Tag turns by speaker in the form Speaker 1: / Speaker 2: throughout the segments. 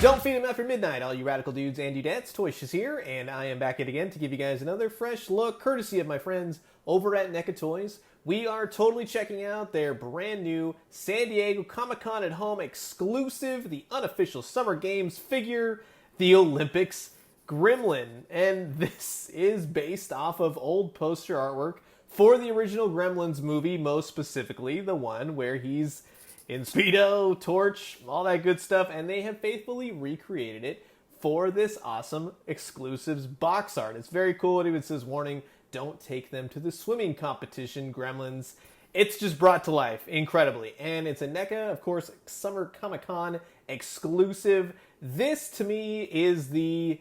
Speaker 1: Don't feed him after midnight, all you radical dudes and dudettes. ToyShiz here, and I am back again to give you guys another fresh look, courtesy of my friends over at NECA Toys. We are totally checking out their brand new San Diego Comic-Con at Home exclusive, the unofficial Summer Games figure, the Olympics Gremlin. And this is based off of old poster artwork for the original Gremlins movie, most specifically the one where he's in Speedo, Torch, all that good stuff, and they have faithfully recreated it for this awesome exclusives box art. It's very cool. It even says, warning, don't take them to the swimming competition, Gremlins. It's just brought to life incredibly. And it's a NECA, of course, Summer Comic-Con exclusive. This, to me, is the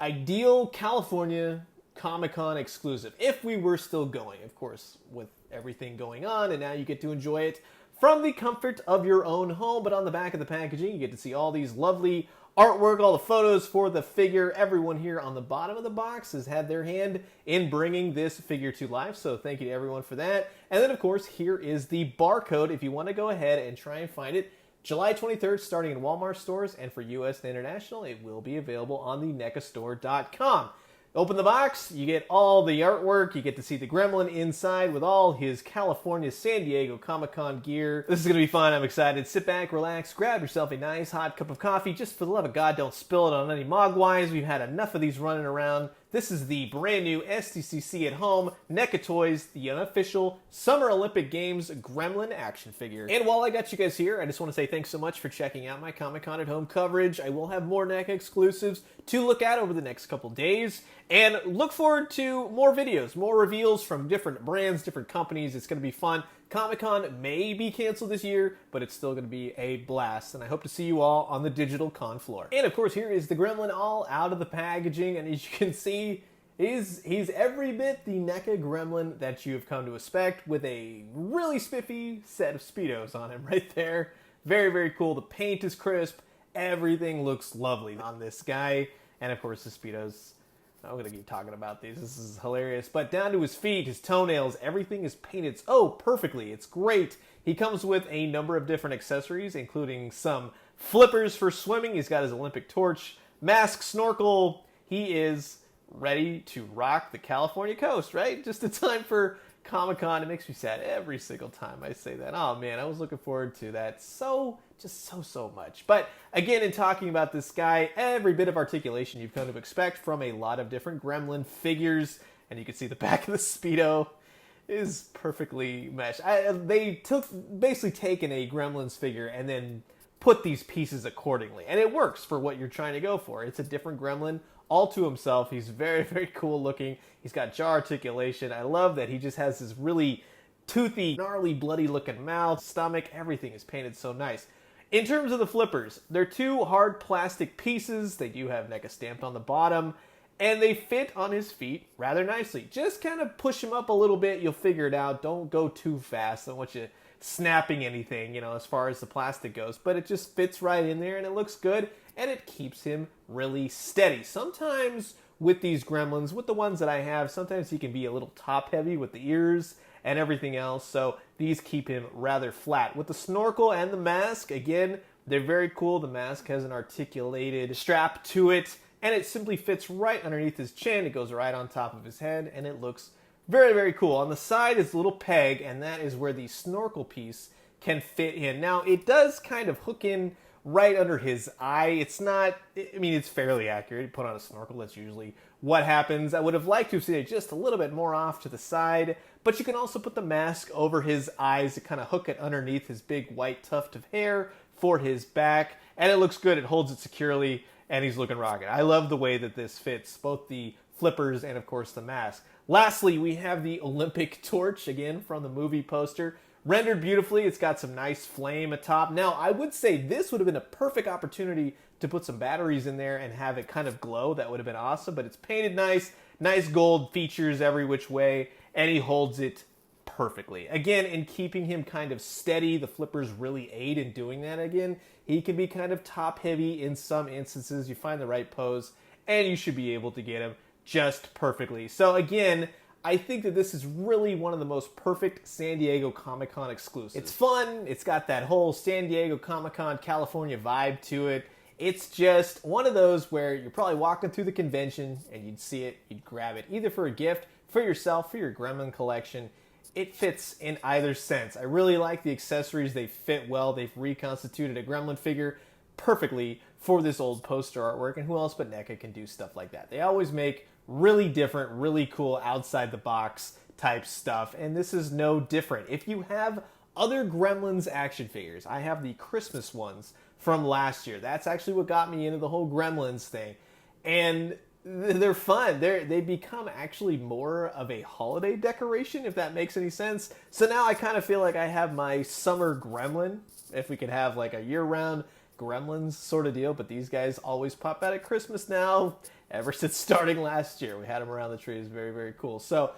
Speaker 1: ideal California Comic-Con exclusive. If we were still going, of course, with everything going on, and now you get to enjoy it from the comfort of your own home. But on the back of the packaging, you get to see all these lovely artwork, all the photos for the figure. Everyone here on the bottom of the box has had their hand in bringing this figure to life, so thank you to everyone for that. And then, of course, here is the barcode if you want to go ahead and try and find it. July 23rd, starting in Walmart stores, and for US and international, it will be available on the NECAstore.com. Open the box, you get all the artwork, you get to see the Gremlin inside with all his California, San Diego Comic-Con gear. This is going to be fun, I'm excited. Sit back, relax, grab yourself a nice hot cup of coffee. Just for the love of God, don't spill it on any mogwais. We've had enough of these running around. This is the brand new SDCC at Home NECA Toys, the unofficial Summer Olympic Games Gremlin action figure. And while I got you guys here, I just want to say thanks so much for checking out my Comic-Con at Home coverage. I will have more NECA exclusives to look at over the next couple days. And look forward to more videos, more reveals from different brands, different companies. It's going to be fun. Comic-Con may be canceled this year, but it's still going to be a blast. And I hope to see you all on the digital con floor. And of course, here is the Gremlin all out of the packaging. And as you can see, he's every bit the NECA Gremlin that you have come to expect, with a really spiffy set of Speedos on him right there. Very, very cool. The paint is crisp. Everything looks lovely on this guy. And of course, the Speedos. I'm going to keep talking about these. This is hilarious. But down to his feet, his toenails, everything is painted perfectly. It's great. He comes with a number of different accessories, including some flippers for swimming. He's got his Olympic torch, mask, snorkel. He is ready to rock the California coast, right? Just in time for Comic-Con. It makes me sad every single time I say that. Oh man, I was looking forward to that so much. But again, in talking about this guy, every bit of articulation you've come to expect from a lot of different Gremlin figures. And you can see the back of the Speedo is perfectly meshed. They basically taken a Gremlins figure and then put these pieces accordingly. And it works for what you're trying to go for. It's a different Gremlin all to himself. He's very, very cool looking. He's got jaw articulation. I love that he just has this really toothy, gnarly, bloody looking mouth, stomach. Everything is painted so nice. In terms of the flippers, they're two hard plastic pieces. They do have NECA stamped on the bottom, and they fit on his feet rather nicely. Just kind of push him up a little bit. You'll figure it out. Don't go too fast. I don't want you snapping anything, as far as the plastic goes. But it just fits right in there, and it looks good, and it keeps him really steady. Sometimes with these Gremlins, with the ones that I have, sometimes he can be a little top-heavy with the ears and everything else, so these keep him rather flat. With the snorkel and the mask, again, they're very cool. The mask has an articulated strap to it, and it simply fits right underneath his chin. It goes right on top of his head, and it looks very, very cool. On the side is a little peg, and that is where the snorkel piece can fit in. Now, it does kind of hook in right under his eye. It's not, it's fairly accurate. You put on a snorkel, that's usually what happens. I would have liked to have seen it just a little bit more off to the side, but you can also put the mask over his eyes to kind of hook it underneath his big white tuft of hair for his back, and it looks good. It holds it securely, and he's looking rocket. I love the way that this fits, both the flippers and, of course, the mask. Lastly, we have the Olympic torch, again, from the movie poster. Rendered beautifully. It's got some nice flame atop. Now, I would say this would have been a perfect opportunity to put some batteries in there and have it kind of glow. That would have been awesome, but it's painted nice gold features every which way, and he holds it perfectly. Again, in keeping him kind of steady, the flippers really aid in doing that. Again, he can be kind of top-heavy in some instances. You find the right pose, and you should be able to get him just perfectly. So again, I think that this is really one of the most perfect San Diego Comic-Con exclusives. It's fun. It's got that whole San Diego Comic-Con California vibe to it. It's just one of those where you're probably walking through the convention and you'd see it, you'd grab it, either for a gift, for yourself, for your Gremlin collection. It fits in either sense. I really like the accessories. They fit well. They've reconstituted a Gremlin figure perfectly for this old poster artwork, and who else but NECA can do stuff like that? They always make really different, really cool, outside-the-box type stuff, and this is no different. If you have other Gremlins action figures, I have the Christmas ones from last year. That's actually what got me into the whole Gremlins thing, and they're fun. They become actually more of a holiday decoration, if that makes any sense. So now I kind of feel like I have my summer Gremlin, if we could have like a year-round Gremlins sort of deal, but these guys always pop out at Christmas now, ever since starting last year. We had them around the tree. It's very, very cool. So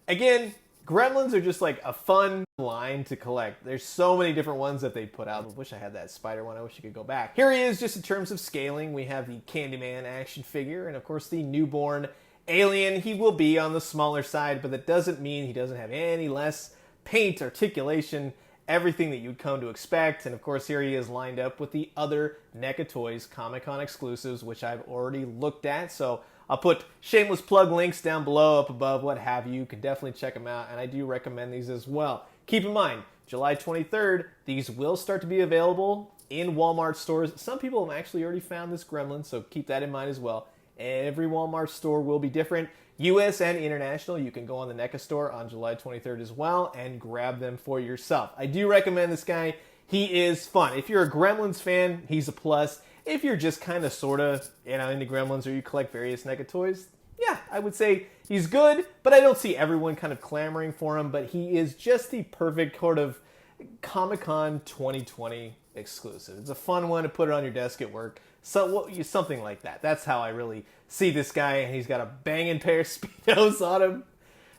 Speaker 1: again, Gremlins are just like a fun line to collect. There's so many different ones that they put out. I wish I had that spider one. I wish you could go back. Here he is, just in terms of scaling. We have the Candyman action figure, and of course the newborn alien. He will be on the smaller side, but that doesn't mean he doesn't have any less paint, articulation, everything that you'd come to expect. And of course here he is lined up with the other NECA Toys Comic-Con exclusives, which I've already looked at. So I'll put shameless plug links down below, up above, what have you. You can definitely check them out, and I do recommend these as well. Keep in mind, July 23rd, these will start to be available in Walmart stores. Some people have actually already found this Gremlin, so keep that in mind as well. Every Walmart store will be different. US and international, you can go on the NECA store on July 23rd as well and grab them for yourself. I do recommend this guy. He is fun. If you're a Gremlins fan, he's a plus. If you're just kind of sort of into Gremlins or you collect various NECA toys, yeah, I would say he's good, but I don't see everyone kind of clamoring for him, but he is just the perfect sort of Comic-Con 2020 exclusive. It's a fun one to put it on your desk at work, so something like that. That's how I really see this guy, and he's got a banging pair of Speedos on him.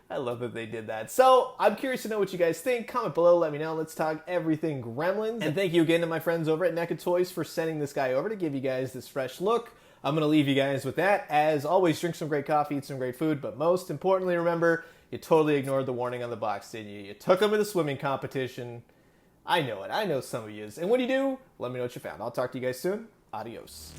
Speaker 1: I love that they did that. So I'm curious to know what you guys think. Comment below, let me know. Let's talk everything Gremlins. And thank you again to my friends over at NECA Toys for sending this guy over to give you guys this fresh look. I'm going to leave you guys with that. As always, drink some great coffee, eat some great food, but most importantly, remember, you totally ignored the warning on the box, didn't you? You took them to the swimming competition. I know it. I know some of you. And when you do, let me know what you found. I'll talk to you guys soon. Adios.